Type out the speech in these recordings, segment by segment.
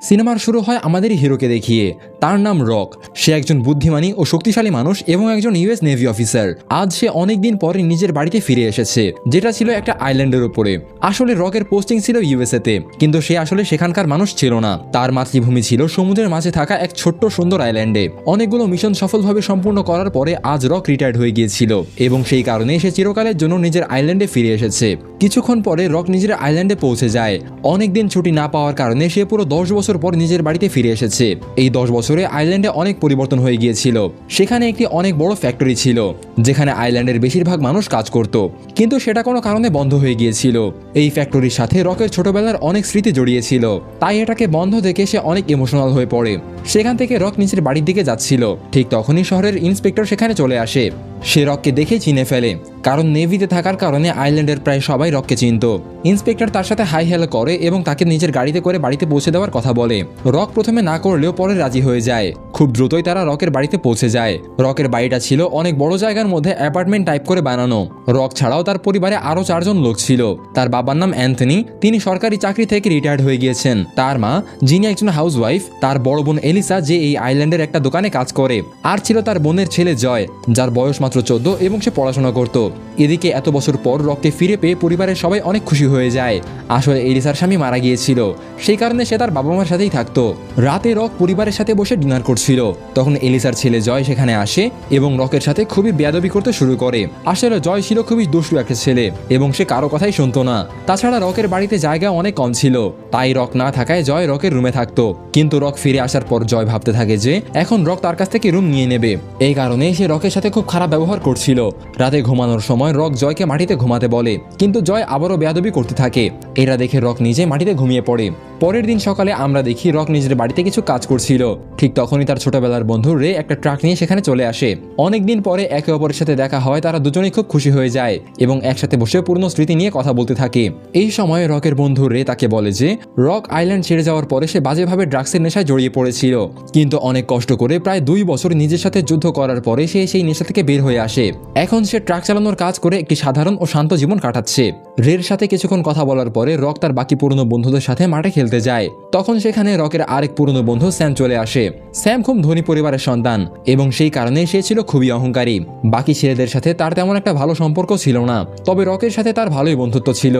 সিনেমার শুরু হয় আমাদের হিরোকে দেখিয়ে। তার নাম রক। সে একজন বুদ্ধিমানী ও শক্তিশালী মানুষ এবং একজন ইউএস নেভি অফিসার। আজ সে অনেকদিন পরে নিজের বাড়িতে ফিরে এসেছে, যেটা ছিল একটা আইল্যান্ডের উপরে। আসলে রকের পোস্টিং ছিল ইউএসএতে, কিন্তু সে আসলে সেখানকার মানুষ ছিল না। তার মাতৃভূমি ছিল সমুদ্রের মাঝে থাকা এক ছোট্ট সুন্দর আইল্যান্ডে। অনেকগুলো মিশন সফলভাবে সম্পূর্ণ করার পরে আজ রক রিটায়ার্ড হয়ে গিয়েছিল এবং সেই কারণে সে চিরকালের জন্য নিজের আইল্যান্ডে ফিরে এসেছে। কিছুক্ষণ পরে রক নিজের আইল্যান্ডে পৌঁছে যায়। অনেকদিন ছুটি না পাওয়ার কারণে সে পুরো 10 বছর পর নিজের বাড়িতে ফিরে এসেছে। এই 10 বছরে আইল্যান্ডে অনেক পরিবর্তন হয়ে গিয়েছিল। সেখানে একটি অনেক বড় ফ্যাক্টরি ছিল, যেখানে আইল্যান্ডের বেশিরভাগ মানুষ কাজ করত, কিন্তু সেটা কোনো কারণে বন্ধ হয়ে গিয়েছিল। এই ফ্যাক্টরির সাথে রকের ছোটবেলার অনেক স্মৃতি জড়িয়েছিল, তাই এটাকে বন্ধ দেখে সে অনেক ইমোশনাল হয়ে পড়ে। সেখান থেকে রক নিজের বাড়ির দিকে যাচ্ছিল, ঠিক তখনই শহরের ইন্সপেক্টর সেখানে চলে আসে। সে রককে দেখে চিনে ফেলে, কারণ নেভিতে থাকার কারণে আইল্যান্ডের প্রায় সবাই রককে চিনত। ইন্সপেক্টর তার সাথে হাই হ্যালো করে এবং তাকে নিজের গাড়িতে করে বাড়িতে পৌঁছে দেওয়ার কথা বলে। রক প্রথমে না করলেও পরে রাজি হয়ে যায়। খুব দ্রুতই তারা রকের বাড়িতে পৌঁছে যায়। রকের বাড়িটা ছিল অনেক বড় জায়গার মধ্যে অ্যাপার্টমেন্ট টাইপ করে বানানো। রক ছাড়াও তার পরিবারে আরো 4 জন লোক ছিল। তার বাবার নাম অ্যান্থনি, তিনি সরকারি চাকরি থেকে রিটায়ার্ড হয়ে গিয়েছেন। তার মা, যিনি একজন হাউসওয়াইফ, তার বড় বোন এলিসা, যে এই আইল্যান্ডের একটা দোকানে কাজ করে, আর ছিল তার বোনের ছেলে জয়, যার বয়স মাত্র 14 এবং সে পড়াশোনা করত। এদিকে এত বছর পর রককে ফিরে পেয়ে পরিবারের সবাই অনেক খুশি হয়ে যায়। আসলে এলিসার স্বামী মারা গিয়েছিল, সেই কারণে সে তার বাবা মার সাথেই থাকতো। রাতে রক পরিবারের সাথে বসে ডিনার করছিল, তখন এলিসার ছেলে জয় সেখানে আসে এবং রকের সাথে খুবই বেয়াদবি করতে শুরু করে। আসলে জয় ছিল খুবই দুষ্টু একটা ছেলে এবং সে কারো কথাই শুনতো না। তাছাড়া রকের বাড়িতে জায়গা অনেক কম ছিল, তাই রক না থাকায় জয় রকের রুমে থাকতো। কিন্তু রক ফিরে আসার পর জয় ভাবতে থাকে যে এখন রক তার কাছ থেকে রুম নিয়ে নেবে। এই কারণে সে রকের সাথে খুব খারাপ ব্যবহার করছিল। রাতে ঘুমানোর সময় রক জয়কে মাটিতে ঘুমাতে বলে, কিন্তু জয় আবারও বেয়াদবি করতে থাকে। এটা দেখে রক নিজে মাটিতে ঘুমিয়ে পড়ে। পরের দিন সকালে আমরা দেখি রক নিজের বাড়িতে কিছু কাজ করছিল। ঠিক তখনই তার ছোটবেলার বন্ধু রে একটা ট্রাক নিয়ে সেখানে চলে আসে। অনেকদিন পরে একে অপরের সাথে দেখা হয়, তারা দুজনেই খুব খুশি হয়ে যায় এবং একসাথে বসে পুরনো স্মৃতি নিয়ে কথা বলতে থাকে। এই সময় রকের বন্ধু রে তাকে বলে যে রক আইল্যান্ড ছেড়ে যাওয়ার পরে সে বাজেভাবে ড্রাগসের নেশায় জড়িয়ে পড়েছিল, কিন্তু অনেক কষ্ট করে প্রায় 2 বছর নিজের সাথে যুদ্ধ করার পরে সে সেই নেশা থেকে বের হয়ে আসে। এখন সে ট্রাক চালানোর কাজ করে একটি সাধারণ ও শান্ত জীবন কাটাচ্ছে। রের সাথে কিছুক্ষণ কথা বলার পরে রক তার বাকি পুরনো বন্ধুদের সাথে মাঠে খেলতে যায়। তখন সেখানে রকের আরেক পুরনো বন্ধু স্যাম চলে আসে। স্যাম খুব ধনী পরিবারের সন্তান এবং সেই কারণে সে ছিল খুবই অহংকারী। বাকি ছেলেদের সাথে তার তেমন একটা ভালো সম্পর্ক ছিল না, তবে রকের সাথে তার ভালোই বন্ধুত্ব ছিল।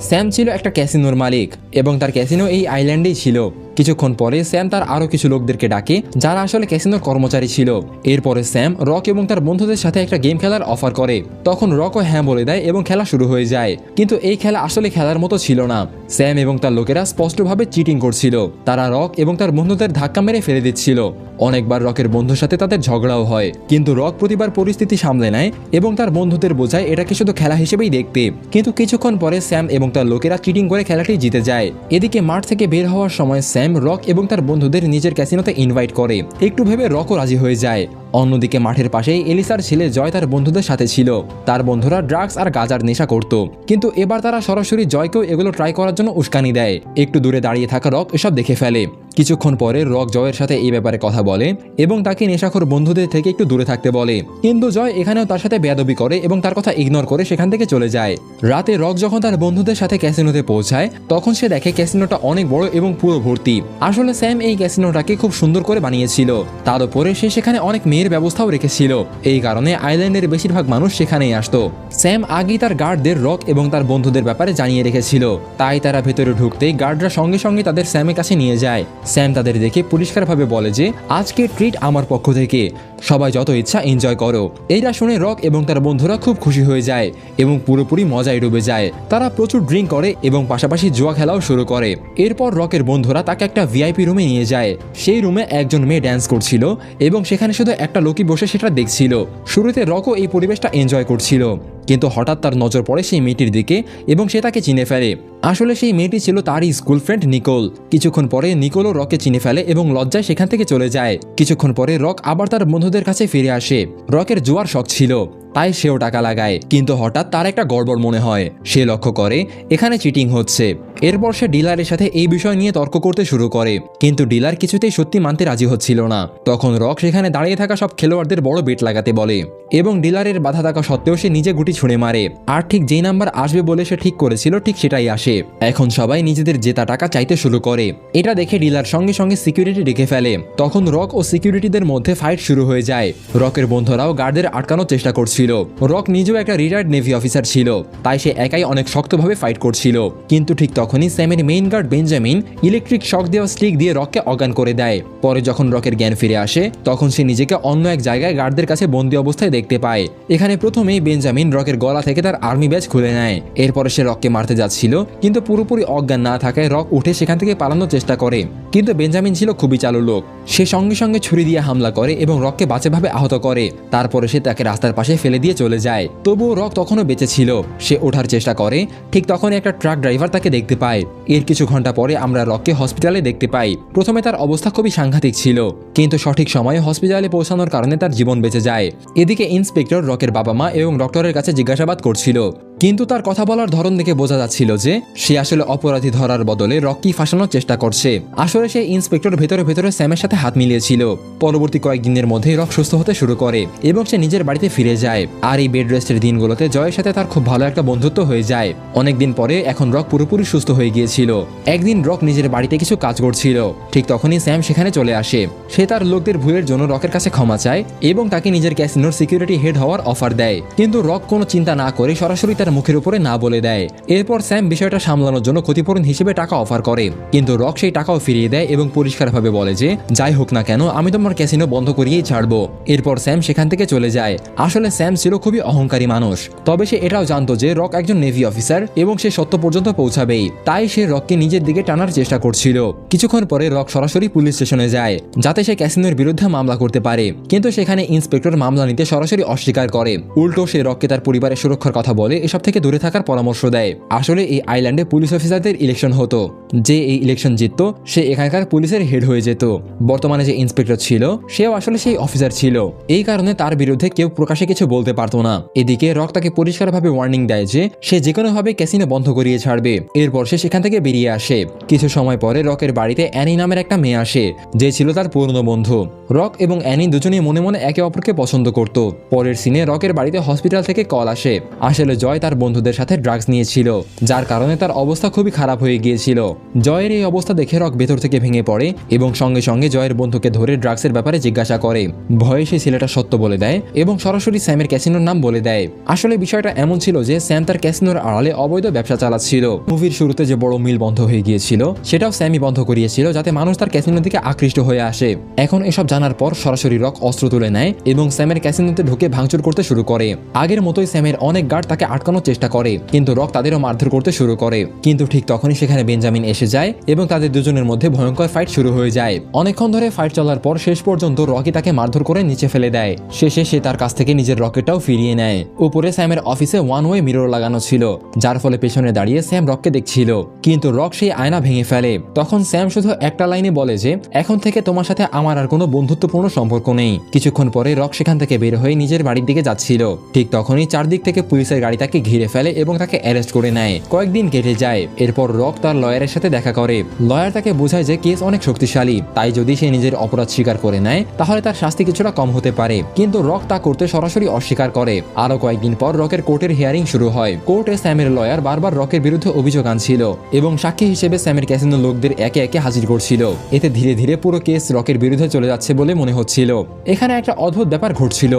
স্যাম ছিল একটা ক্যাসিনোর মালিক এবং তার ক্যাসিনো এই আইল্যান্ডেই ছিল। কিছুক্ষণ পরে স্যাম তার আরো কিছু লোকদেরকে ডাকে, যারা আসলে ক্যাসিনোর কর্মচারী ছিল। এরপরে স্যাম রক এবং তার বন্ধুদের সাথে একটা গেম খেলার অফার করে। তখন রকও হ্যাঁ বলে দেয় এবং খেলা শুরু হয়ে যায়। কিন্তু এই খেলা আসলে খেলার মতো ছিল না। স্যাম এবং তার লোকেরা স্পষ্টভাবে চিটিং করছিল। তারা রক এবং তার বন্ধুদের ধাক্কা মেরে ফেলে দিচ্ছিল। অনেকবার রকের বন্ধুর সাথে তাদের ঝগড়াও হয়, কিন্তু রক প্রতিবার পরিস্থিতি সামলে নেয় এবং তার বন্ধুদের বোঝায় এটাকে শুধু খেলা হিসেবেই দেখতে। কিন্তু কিছুক্ষণ পরে স্যাম এবং তার লোকেরা চিটিং করে খেলাটি জিতে যায়। এদিকে মাঠ থেকে বের হওয়ার সময় স্যাম রক এবং তার বন্ধুদের নিজের ক্যাসিনোতে ইনভাইট করে। একটু ভেবে রকও রাজি হয়ে যায়। অন্যদিকে মাঠের পাশেই এলিসার ছেলে জয় তার বন্ধুদের সাথে ছিল। তার বন্ধুরা ড্রাগস আর গাঁজার নেশা করত, কিন্তু এবার তারা সরাসরি জয়কেও এগুলো ট্রাই করার জন্য উস্কানি দেয়। একটু দূরে দাঁড়িয়ে থাকা রক এসব দেখে ফেলে। কিছুক্ষণ পরে রক জয়ের সাথে এই ব্যাপারে কথা বলে এবং তাকে নেশাখোর বন্ধুদের থেকে একটু দূরে থাকতে বলে, কিন্তু জয় এখানেও তার সাথে বেয়াদবি করে এবং তার কথা ইগনোর করে সেখান থেকে চলে যায়। রাতে রক যখন তার বন্ধুদের সাথে ক্যাসিনোতে পৌঁছায়, তখন সে দেখে ক্যাসিনোটা অনেক বড় এবং পুরো ভর্তি। আসলে স্যাম এই ক্যাসিনোটাকে খুব সুন্দর করে বানিয়েছিল। তার উপরে সে সেখানে অনেক মেয়ের ব্যবস্থাও রেখেছিল। এই কারণে আইল্যান্ডের বেশিরভাগ মানুষ সেখানেই আসতো। স্যাম আগেই তার গার্ডদের রক এবং তার বন্ধুদের ব্যাপারে জানিয়ে রেখেছিল, তাই তারা ভেতরে ঢুকতেই গার্ডরা সঙ্গে সঙ্গে তাদের স্যামের কাছে নিয়ে যায়। স্যাম তাদের দেখে পরিষ্কারভাবে বলে যে আজকে ট্রিট আমার পক্ষ থেকে, সবাই যত ইচ্ছা এনজয় করো। এইটা শুনে রক এবং তার বন্ধুরা খুব খুশি হয়ে যায় এবং পুরোপুরি মজায় ডুবে যায়। তারা প্রচুর ড্রিঙ্ক করে এবং পাশাপাশি জুয়া খেলাও শুরু করে। এরপর রকের বন্ধুরা তাকে একটা ভিআইপি রুমে নিয়ে যায়। সেই রুমে একজন মেয়ে ড্যান্স করছিল এবং সেখানে শুধু একটা লোকই বসে সেটা দেখছিল। শুরুতে রকও এই পরিবেশটা এনজয় করছিল, কিন্তু হঠাৎ তার নজর পড়ে সেই মেয়েটির দিকে এবং সে তাকে চিনে ফেলে। আসলে সেই মেয়েটি ছিল তারই স্কুল ফ্রেন্ড নিকোল। কিছুক্ষণ পরে নিকোলও রককে চিনে ফেলে এবং লজ্জায় সেখান থেকে চলে যায়। কিছুক্ষণ পরে রক আবার তার বন্ধুদের কাছে ফিরে আসে। রকের জুয়ার শখ ছিল, তাই সেও টাকা লাগায়। কিন্তু হঠাৎ তার একটা গড়বড় মনে হয়। সে লক্ষ্য করে এখানে চিটিং হচ্ছে। এরপর সে ডিলারের সাথে এই বিষয় নিয়ে তর্ক করতে শুরু করে, কিন্তু ডিলার কিছুতেই সত্যি মানতে রাজি হচ্ছিল না। তখন রক সেখানে দাঁড়িয়ে থাকা সব খেলোয়াড়দের বড় বেট লাগাতে বলে এবং ডিলারের বাধা থাকা সত্ত্বেও সে নিজে গুটি ছুঁড়ে মারে। আর ঠিক যেই নাম্বার আসবে বলে সে ঠিক করেছিল ঠিক সেটাই আসে। এখন সবাই নিজেদের জেতা টাকা চাইতে শুরু করে। এটা দেখে ডিলার সঙ্গে সঙ্গে সিকিউরিটি ডেকে ফেলে। তখন রক ও সিকিউরিটিদের মধ্যে ফাইট শুরু হয়ে যায়। রকের বন্ধুরাও গার্ডদের আটকানোর চেষ্টা করছিল। রক নিজেও একটা রিটায়ার্ড নেভি অফিসার ছিল, তাই সে একাই অনেক শক্তভাবে ফাইট করছিল। কিন্তু ঠিক তখনই স্যামের main guard Benjamin electric shock দেওয়া স্টিক দিয়ে রককে অজ্ঞান করে দেয়। পরে যখন রকের জ্ঞান ফিরে আসে তখন সে নিজেকে অন্য এক জায়গায় গার্ডদের কাছে বন্দী অবস্থায় দেখতে পায়। এখানে প্রথমেই বেঞ্জামিন রকের গলা থেকে তার আর্মি ব্যাজ খুলে নেয়। এরপরে সে রককে মারতে যাচ্ছিল, কিন্তু পুরোপুরি অজ্ঞান না থাকায় রক উঠে সেখান থেকে পালানোর চেষ্টা করে। কিন্তু বেঞ্জামিন ছিল খুবই চালু লোক। সে সঙ্গে সঙ্গে ছুরি দিয়ে হামলা করে এবং রককে বাজেভাবে আহত করে। তারপরে সে তাকে রাস্তার পাশে ফেলে দিয়ে চলে যায়। তবুও রক তখনও বেঁচে ছিল। সে ওঠার চেষ্টা করে, ঠিক তখনই একটা ট্রাক ড্রাইভার তাকে দেখতে পায়। এর কিছু ঘন্টা পরে আমরা রককে হসপিটালে দেখতে পাই। প্রথমে তার অবস্থা খুবই সাংঘাতিক ছিল, কিন্তু সঠিক সময়ে হসপিটালে পৌঁছানোর কারণে তার জীবন বেঁচে যায়। এদিকে ইন্সপেক্টর রকের বাবা মা এবং ডক্টরের কাছে জিজ্ঞাসাবাদ করছিল, কিন্তু তার কথা বলার ধরন দেখে বোঝা যাচ্ছিল যে সে আসলে অপরাধী ধরার বদলে রককে ফাঁসানোর চেষ্টা করছে। আসলে সে ইন্সপেক্টর ভেতরে ভেতরে স্যামের সাথে হাত মিলিয়েছিল। পরবর্তী কয়েকদিনের মধ্যে রক সুস্থ হতে শুরু করে এবং সে নিজের বাড়িতে ফিরে যায়। আর এই বেড রেস্টের দিনগুলোতে জয়ের সাথে তার খুব ভালো একটা বন্ধুত্ব হয়ে যায়। অনেকদিন পরে এখন রক পুরোপুরি সুস্থ হয়ে গিয়েছিল। একদিন রক নিজের বাড়িতে কিছু কাজ করছিল, ঠিক তখনই স্যাম সেখানে চলে আসে। সে তার লোকদের ভুলের জন্য রকের কাছে ক্ষমা চায় এবং তাকে নিজের ক্যাসিনোর সিকিউরিটি হেড হওয়ার অফার দেয়। কিন্তু রক কোনো চিন্তা না করে সরাসরি তার মুখের উপরে না বলে দেয়। এরপর স্যাম বিষয়টা সামলানোর জন্য ক্ষতিপূরণ হিসেবে টাকা অফার করে, কিন্তু রক সেই টাকাও ফিরিয়ে দেয় এবং পরিষ্কারভাবে বলে যে যাই হোক না কেন আমি তোমার ক্যাসিনো বন্ধ করিয়েই ছাড়বো। এরপর স্যাম সেখান থেকে চলে যায়। আসলে স্যাম ছিল খুবই অহংকারী মানুষ, তবে সে এটাও জানতো যে রক একজন নেভি অফিসার এবং সে সত্য পর্যন্ত পৌঁছাবেই। তাই সে রককে নিজের দিকে টানার চেষ্টা করছিল। কিছুক্ষণ পরে রক সরাসরি পুলিশ স্টেশনে যায় যাতে সে ক্যাসিনোর বিরুদ্ধে মামলা করতে পারে, কিন্তু সেখানে ইন্সপেক্টর মামলা নিতে সরাসরি অস্বীকার করে। উল্টো সে রককে তার পরিবারের সুরক্ষার কথা বলে এসব থেকে দূরে থাকার পরামর্শ দেয়। আসলে এই আইল্যান্ডে পুলিশ অফিসারদের ইলেকশন হতো। যে এই ইলেকশন জিতত সে এখানকার পুলিশের হেড হয়ে যেত। বর্তমানে যে ইন্সপেক্টর ছিল সেও আসলে সেই অফিসার ছিল। এই কারণে তার বিরুদ্ধে কেউ প্রকাশে কিছু বলতে পারতো না। এদিকে রক তাকে পরিষ্কারভাবে ওয়ার্নিং দেয় যে সে যে কোনোভাবে ক্যাসিনো বন্ধ করিয়ে ছাড়বে। এরপর সে সেখান থেকে বেরিয়ে আসে। কিছু সময় পরে রকের বাড়িতে অ্যানি নামের একটা মেয়ে আসে, যে ছিল তার পুরনো বন্ধু। রক এবং অ্যানি দুজনেই মনে মনে একে অপরকে পছন্দ করত। পরের সিনে রকের বাড়িতে হসপিটাল থেকে কল আসে। আসলে জয় তার বন্ধুদের সাথে ড্রাগস নিয়েছিল, যার কারণে তার অবস্থা খুবই খারাপ হয়ে গিয়েছিল। জয়ের এই অবস্থা দেখে রক ভেতর থেকে ভেঙে পড়ে এবং সঙ্গে সঙ্গে জয়ের বন্ধুকে ধরে ড্রাগসের ব্যাপারে জিজ্ঞাসা করে। ভয়ে সেই ছেলেটা সত্য বলে দেয় এবং সরাসরি স্যামের ক্যাসিনোর নাম বলে দেয়। আসলে বিষয়টা এমন ছিল যে স্যাম তার ক্যাসিনোর আড়ালে অবৈধ ব্যবসা চালাচ্ছিল। মুভির শুরুতে যে বড় মিল বন্ধ হয়ে গিয়েছিল সেটাও স্যামই বন্ধ করিয়েছিল, যাতে মানুষ তার ক্যাসিনোর দিকে আকৃষ্ট হয়ে আসে। এখন এসব জানার পর সরাসরি রক অস্ত্র তুলে নেয় এবং স্যামের ক্যাসিনোতে ঢুকে ভাঙচুর করতে শুরু করে। আগের মতোই স্যামের অনেক গার্ড তাকে আটকানোর চেষ্টা করে, কিন্তু রক তাদেরও মারধর করতে শুরু করে। কিন্তু ঠিক তখনই সেখানে বেঞ্জামিন এসে যায় এবং তাদের দুজনের মধ্যে ভয়ঙ্কর ফাইট শুরু হয়ে যায়। অনেকক্ষণ ধরে ফাইট চলার পর শেষ পর্যন্ত রকি তাকে মারধর করে নিচে ফেলে দেয়। শেষে সে তার কাছ থেকে নিজের রকেটটাও ফিরিয়ে নেয়। উপরে স্যামের অফিসে ওয়ান ওয়ে মিরর লাগানো ছিল, যার ফলে পেছনে দাঁড়িয়ে স্যাম রককে দেখছিল। কিন্তু রক সেই আয়না ভেঙে ফেলে। তখন স্যাম শুধু একটা লাইনে বলে যে এখন থেকে তোমার সাথে আমার আর কোনো বন্ধুত্বপূর্ণ সম্পর্ক নেই। কিছুক্ষণ পরে রক সেখান থেকে বের হয়ে নিজের বাড়ির দিকে যাচ্ছিল। ঠিক তখনই চারদিক থেকে পুলিশের গাড়ি তাকে ঘিরে ফেলে এবং তাকে অ্যারেস্ট করে নেয়। কয়েকদিন কেটে যায়। এরপর রক তার লয়ারের সাথে দেখা করে। লয়ার তাকে বোঝায় যে কেস অনেক শক্তিশালী, তাই যদি সে নিজের অপরাধ স্বীকার করে নেয় তাহলে তার শাস্তি কিছুটা কম হতে পারে। কিন্তু রক তা করতে সরাসরি অস্বীকার করে। আরো কয়েকদিন পর রকের কোর্টের হিয়ারিং শুরু হয়। কোর্টে স্যামের লয়ার বারবার রকের বিরুদ্ধে অভিযোগ আনছিল এবং সাক্ষী হিসেবে স্যামের ক্যাসিনো লোকদের একে একে হাজির করছিল। এতে ধীরে ধীরে পুরো কেস রকের বিরুদ্ধে চলে যাচ্ছে বলে মনে হচ্ছিল। এখানে একটা অদ্ভুত ব্যাপার ঘটছিল।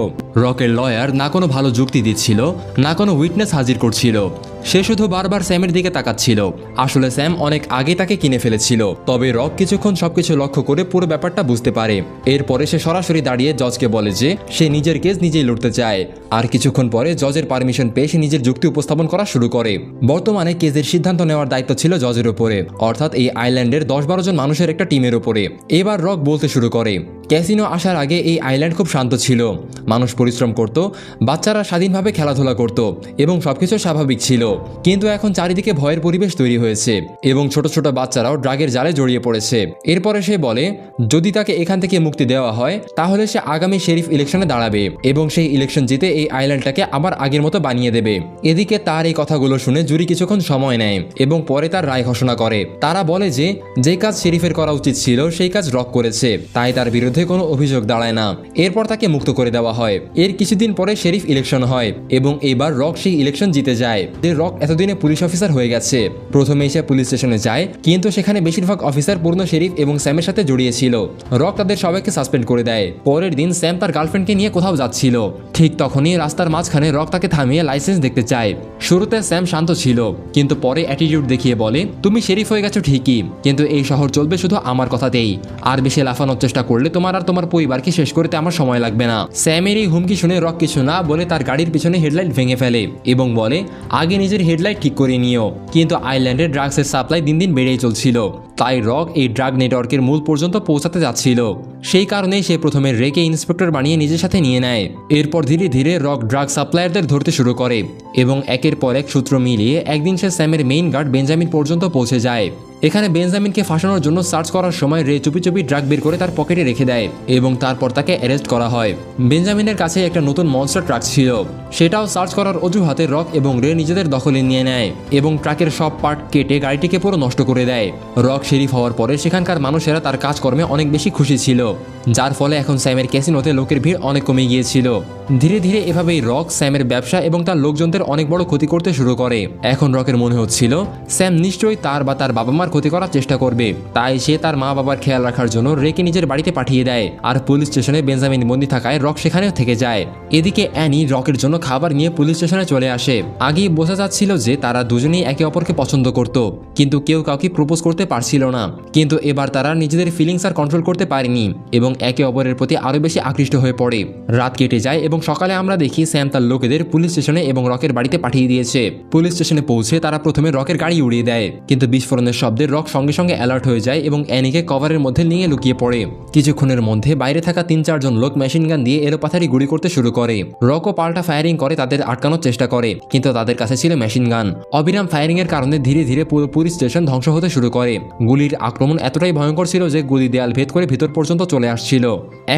রকের লয়ার না কোনো ভালো যুক্তি দিচ্ছিল, না কোনো উইটনেস হাজির করছিল। সে শুধু বারবার স্যামের দিকে তাকাচ্ছিল। আসলে স্যাম অনেক আগে তাকে কিনে ফেলেছিল। তবে রক কিছুক্ষণ সবকিছু লক্ষ্য করে পুরো ব্যাপারটা বুঝতে পারে। এরপরে সে সরাসরি দাঁড়িয়ে জজকে বলে যে সে নিজের কেস নিজেই লড়তে চায়। আর কিছুক্ষণ পরে জজের পারমিশন পেয়ে সে নিজের যুক্তি উপস্থাপন করা শুরু করে। বর্তমানে কেসের সিদ্ধান্ত নেওয়ার দায়িত্ব ছিল জজের উপরে, অর্থাৎ এই আইল্যান্ডের 10-12 জন মানুষের একটা টিমের উপরে। এবার রক বলতে শুরু করে, ক্যাসিনো আসার আগে এই আইল্যান্ড খুব শান্ত ছিল। মানুষ পরিশ্রম করত, বাচ্চারা স্বাধীনভাবে খেলাধুলা করত এবং সবকিছু স্বাভাবিক ছিল। কিন্তু এখন চারিদিকে ভয়ের পরিবেশ তৈরি হয়েছে এবং ছোট ছোট বাচ্চারাও ড্রাগের জালে জড়িয়ে পড়েছে। এরপরে সে বলে যদি তাকে এখান থেকে মুক্তি দেওয়া হয় তাহলে সে আগামী শেরিফ ইলেকশনে দাঁড়াবে এবং সেই ইলেকশন জিতে এই আইল্যান্ডটাকে আবার আগের মতো বানিয়ে দেবে। এদিকে তার এই কথাগুলো শুনে জুরি কিছুক্ষণ সময় নেয় এবং পরে তার রায় ঘোষণা করে। তারা বলে যে কাজ শেরিফের করা উচিত ছিল সেই কাজ রক করেছে, তাই তার বিরুদ্ধে কোনো অভিযোগ দাঁড়ায় না। এরপর তাকে মুক্ত করে দেওয়া হয়। এর কিছুদিন পরে শেরিফ ইলেকশন হয় এবং এবার রক সেই ইলেকশন জিতে যায়। যে রক এতদিনে পুলিশ অফিসার হয়ে গেছে। প্রথমে সে পুলিশ স্টেশনে যায়, কিন্তু সেখানে বেশিরভাগ অফিসার পুরনো শেরিফ এবং স্যামের সাথে জড়িয়েছিল। রক তাদের সবাইকে সাসপেন্ড করে দেয়। পরের দিন স্যাম তার গার্লফ্রেন্ডকে নিয়ে কোথাও যাচ্ছিল। ঠিক তখনই রাস্তার মাঝখানে রক তাকে থামিয়ে লাইসেন্স দেখতে চায়। শুরুতে স্যাম শান্ত ছিল, কিন্তু পরে অ্যাটিটিউড দেখিয়ে বলে তুমি শেরিফ হয়ে গেছো ঠিকই, কিন্তু এই শহর চলবে শুধু আমার কথাতেই। আর বেশি লাফানোর চেষ্টা করলে তোমার আর তোমার পরিবারকে শেষ করতে আমার সময় লাগবে না। স্যামের এই হুমকি শুনে রক কিছু না বলে তার গাড়ির পিছনে হেডলাইট ভেঙে ফেলে এবং বলে আগে নিজের হেডলাইট ঠিক করে নিও। কিন্তু আইল্যান্ডে ড্রাগসের সাপ্লাই দিন দিন বেড়েই চলছিল, তাই রক এই ড্রাগ নেটওয়ার্কের মূল পর্যন্ত পৌঁছাতে যাচ্ছিল। সেই কারণে সে প্রথমে রেকে ইন্সপেক্টর বানিয়ে নিজের সাথে নিয়ে নেয়। এরপর ধীরে ধীরে রক ড্রাগ সাপ্লায়ারদের ধরতে শুরু করে এবং একের পর এক সূত্র মিলিয়ে একদিন সে স্যামের মেইন গার্ড বেঞ্জামিন পর্যন্ত পৌঁছে যায়। এখানে বেঞ্জামিনকে ফাঁসানোর জন্য সার্চ করার সময় রে চুপি চুপি ড্রাগ বের করে তার পকেটে রেখে দেয় এবং তারপর তাকে অ্যারেস্ট করা হয়। বেঞ্জামিনের কাছে একটা নতুন মনস্টার ট্রাক ছিল, সেটাও সার্চ করার অজুহাতে রক এবং রে নিজেদের দখলে নিয়ে নেয় এবং ট্রাকের সব পার্ট কেটে গাড়িটিকে পুরো নষ্ট করে দেয়। রক শেরিফ হওয়ার পরে সেখানকার মানুষেরা তার কাজকর্মে অনেক বেশি খুশি ছিল, যার ফলে এখন স্যামের ক্যাসিনোতে লোকের ভিড় অনেক কমে গিয়েছিল। ধীরে ধীরে এভাবেই রক স্যামের ব্যবসা এবং তার লোকজনদের অনেক বড় ক্ষতি করতে শুরু করে। এখন রকের মনে হচ্ছিল স্যাম নিশ্চয়ই তার বা তার বাবা মার ক্ষতি করার চেষ্টা করবে, তাই সে তার মা বাবার খেয়াল রাখার জন্য রেকে নিজের বাড়িতে পাঠিয়ে দেয়। আর পুলিশ স্টেশনে বেঞ্জামিন বন্দী থাকায় রক সেখানেও থেকে যায়। এদিকে অ্যানি রকের জন্য খাবার নিয়ে পুলিশ স্টেশনে চলে আসে। আগেই বোঝা যাচ্ছিল যে তারা দুজনেই একে অপরকে পছন্দ করত, কিন্তু কেউ কাউকে প্রপোজ করতে পারছিল না। কিন্তু এবার তারা নিজেদের ফিলিংস আর কন্ট্রোল করতে পারেনি এবং একে অপরের প্রতি আরো বেশি আকৃষ্ট হয়ে পড়ে। রাত কেটে যায় এবং সকালে আমরা দেখি স্যাম তার লোকেদের পুলিশ স্টেশনে এবং রকের বাড়িতে পাঠিয়ে দিয়েছে। পুলিশ স্টেশনে পৌঁছে তারা প্রথমে রকের গাড়ি উড়িয়ে দেয়, কিন্তু বিস্ফোরণের শব্দে রক সঙ্গে সঙ্গে অ্যালার্ট হয়ে যায় এবং অ্যানিকে কভারের মধ্যে নিয়ে লুকিয়ে পড়ে। কিছুক্ষণের মধ্যে বাইরে থাকা 3-4 জন লোক মেশিন গান দিয়ে এলোপাথারি গুলি করতে শুরু করে। রকও পাল্টা ফায়ারিং করে তাদের আটকানোর চেষ্টা করে, কিন্তু তাদের কাছে ছিল মেশিন গান। অবিরাম ফায়ারিং এর কারণে ধীরে ধীরে পুরো পুলিশ স্টেশন ধ্বংস হতে শুরু করে। গুলির আক্রমণ এতটাই ভয়ঙ্কর ছিল যে গুলি দেয়াল ভেদ করে ভিতর পর্যন্ত চলে আসছিল।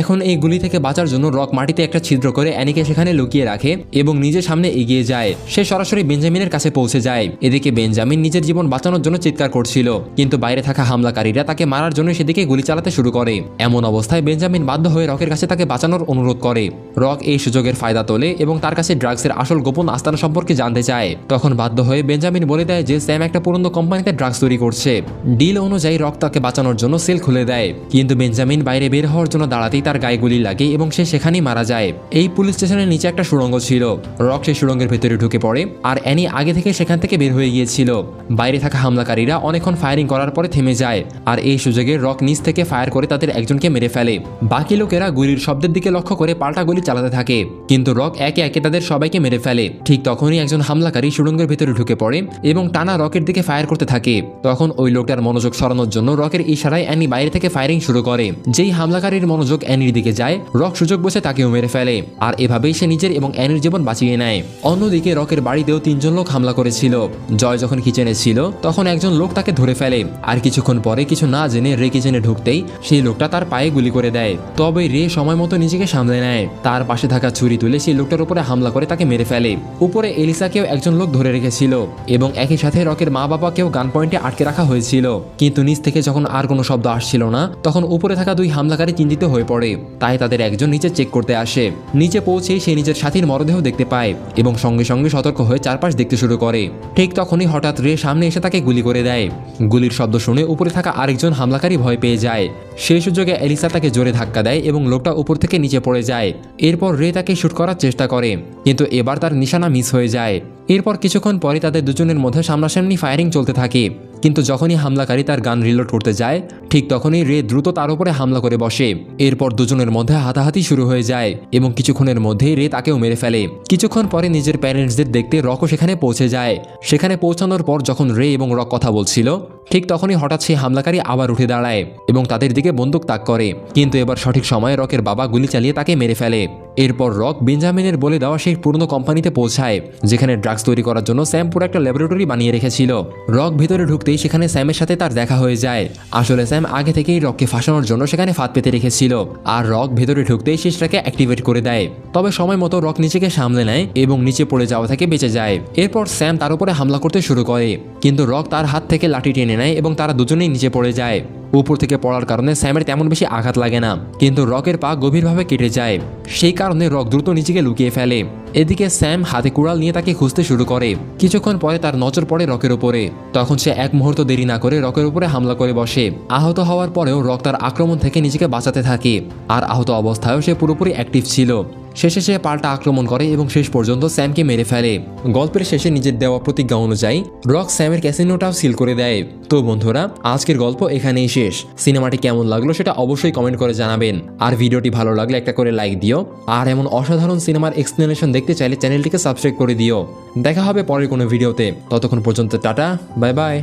এখন এই গুলি থেকে বাঁচার জন্য রক মাটিতে একটা ছিদ্র করে অ্যানিকে সেখানে লুকিয়ে রাখে এবং নিজের সামনে এগিয়ে যায়। সে সরাসরি বেঞ্জামিনের কাছে পৌঁছে যায়। এদিকে বেঞ্জামিন নিজের জীবন বাঁচানোর জন্য চিৎকার করছিল, কিন্তু বাইরে থাকা হামলাকারীরা তাকে মারার জন্য সেদিকে গুলি চালাতে শুরু করে। এমন অবস্থায় বেঞ্জামিন বাধ্য হয়ে রকের কাছে তাকে বাঁচানোর অনুরোধ করে। রক এই সুযোগের ফায়দা তোলে এবং তার কাছে ড্রাগসের আসল গোপন আস্তানা সম্পর্কে জানতে চায়। তখন বাধ্য হয়ে বেঞ্জামিন বলে দেয় যে স্যাম একটা পুরনো কোম্পানিতে ড্রাগস তৈরি করছে। ডিল অনুযায়ী রক তাকে বাঁচানোর জন্য সেল খুলে দেয়, কিন্তু বেঞ্জামিন বাইরে বের হওয়ার জন্য দাঁড়াতেই তার গায়ে গুলি লাগে এবং সে সেখানেই মারা যায়। এই পুলিশ স্টেশনের নিচে একটা সুড়ঙ্গ ছিল। রক সেই সুড়ঙ্গের ভেতরে ঢুকে পড়ে আর অ্যানি আগে থেকে সেখান থেকে বের হয়ে গিয়েছিল। বাইরে থাকা হামলাকারীরা অনেকক্ষণ ফায়ারিং করার পরে থেমে যায় আর এই সুযোগে রক নিচ থেকে ফায়ার করে তাদের একজনকে মেরে ফেলে। বাকি লোকেরা গুলির শব্দের দিকে লক্ষ্য করে পাল্টা গুলি চালাতে থাকে, কিন্তু রক একে একে তাদের সবাইকে মেরে ফেলে। ঠিক তখনই একজন হামলাকারী সুড়ঙ্গের ভেতরে ঢুকে পড়ে এবং টানা রকের দিকে ফায়ার করতে থাকে। তখন ওই লোকটার মনোযোগ সরানোর জন্য রকের ইশারায় অ্যানি বাইরে থেকে ফায়ারিং শুরু করে। যেই হামলাকারীর মনোযোগ অ্যানির দিকে যায়, রক সুযোগ বসে তাকেও মেরে ফেলে আর এভাবেই সে নিজের এবং অ্যানির জীবন বাঁচিয়ে নেয়। অন্যদিকে রকের বাড়িতেও 3 জন লোক হামলা করেছিল। জয় যখন কিচেনে ছিল তখন একজন লোক তাকে ধরে ফেলে আর কিছুক্ষণ পরে কিছু না জেনে রে কিচেনে ঢুকতেই সেই লোকটা তার পায়ে গুলি করে দেয়। তবে রে সময় মতো নিজেকে সামলে নেয়। তার পাশে থাকা ছুরি তুলে সেই লোকটার উপরে হামলা করে তাকে মেরে ফেলে। উপরে এলিসাকেও একজন লোক ধরে রেখেছিল এবং একই সাথে রকের মা বাবাকেও গান পয়েন্টে আটকে রাখা হয়েছিল। কিন্তু নিচ থেকে যখন আর কোনো শব্দ আসছিল না, তখন উপরে থাকা 2 হামলাকারী চিন্তিত হয়ে পড়ে। তাই তাদের একজন নিচে চেক করতে আসে। নিচে পৌঁছেই সে নিজের সাথীর মরদেহ দেখতে পায় এবং সঙ্গে সঙ্গে সতর্ক হয়ে চারপাশ দেখতে শুরু করে। ঠিক তখনই হঠাৎ রে সামনে এসে তাকে গুলি করে দেয়। গুলির শব্দ শুনে উপরে থাকা আরেকজন হামলাকারী ভয় পেয়ে যায়। সেই সুযোগে এলিসা তাকে জোরে ধাক্কা দেয় এবং লোকটা উপর থেকে নিচে পড়ে যায়। এরপর রে তাকে শুট করার চেষ্টা করে, কিন্তু এবার তার নিশানা মিস হয়ে যায়। এরপর কিছুক্ষণ পরে তাদের দুজনের মধ্যে সামনাসামনি ফায়ারিং চলতে থাকে, কিন্তু যখনই হামলাকারী তার গান রিলোড করতে যায় ঠিক তখনই রে দ্রুত তার উপরে হামলা করে বসে। এরপর দুজনের মধ্যে হাতাহাতি শুরু হয়ে যায় এবং কিছুক্ষণের মধ্যেই রে তাকেও মেরে ফেলে। কিছুক্ষণ পরে নিজের প্যারেন্টসদের দেখতে রকও সেখানে পৌঁছে যায়। সেখানে পৌঁছানোর পর যখন রে এবং রক কথা বলছিল ঠিক তখনই হঠাৎ সেই হামলাকারী আবার উঠে দাঁড়ায় এবং তাদের দিকে দিকে বন্দুক তাক করে, কিন্তু এবার সঠিক সময়ে রকের বাবা গুলি চালিয়ে তাকে মেরে ফেলে। এরপর রক বেঞ্জামিনের বলে দেওয়া সেই পুরনো কোম্পানিতে পৌঁছায়, যেখানে ড্রাগস তৈরি করার জন্য স্যাম পুরো একটা ল্যাবরেটরি বানিয়ে রেখেছিল। রক ভিতরে ঢুকতেই সেখানে স্যামের সাথে তার দেখা হয়ে যায়। আসলে স্যাম আগে থেকেই রককে ফাঁসানোর জন্য সেখানে ফাঁদ পেতে রেখেছিল, আর রক ভেতরে ঢুকতেই সে সেটাকে অ্যাক্টিভেট করে দেয়। তবে সময় মতো রক নিজেকে সামলে নেয় এবং নিচে পড়ে যাওয়া থেকে বেঁচে যায়। এরপর স্যাম তার উপরে হামলা করতে শুরু করে, কিন্তু রক তার হাত থেকে লাঠি টেনে নেয় এবং তারা দুজনেই নিচে পড়ে যায়। উপর থেকে পড়ার কারণে স্যামের তেমন বেশি আঘাত লাগে না, কিন্তু রকের পা গভীরভাবে কেটে যায়। সেই কারণে রক দ্রুত নিজেকে লুকিয়ে ফেলে। এদিকে স্যাম হাতে কুড়াল নিয়ে তাকে খুঁজতে শুরু করে। কিছুক্ষণ পরে তার নজর পড়ে রকের উপরে। তখন সে এক মুহূর্ত দেরি না করে রকের উপরে হামলা করে বসে। আহত হওয়ার পরেও রক তার আক্রমণ থেকে নিজেকে বাঁচাতে থাকে, আর আহত অবস্থায়ও সে পুরোপুরি অ্যাক্টিভ ছিল। শেষে সে পাল্টা আক্রমণ করে এবং শেষ পর্যন্ত স্যামকে মেরে ফেলে। গল্পের শেষে নিজের দেওয়া প্রতিজ্ঞা অনুযায়ী রক স্যামের ক্যাসিনোটাও সিল করে দেয়। তো বন্ধুরা, আজকের গল্প এখানেই শেষ। সিনেমাটি কেমন লাগলো সেটা অবশ্যই কমেন্ট করে জানাবেন, আর ভিডিওটি ভালো লাগলে একটা করে লাইক দিও। আর এমন অসাধারণ সিনেমার এক্সপ্লেনেশন দেখতে চাইলে চ্যানেলটিকে সাবস্ক্রাইব করে দিও। দেখা হবে পরের কোনো ভিডিওতে। ততক্ষণ পর্যন্ত টাটা, বাই বাই।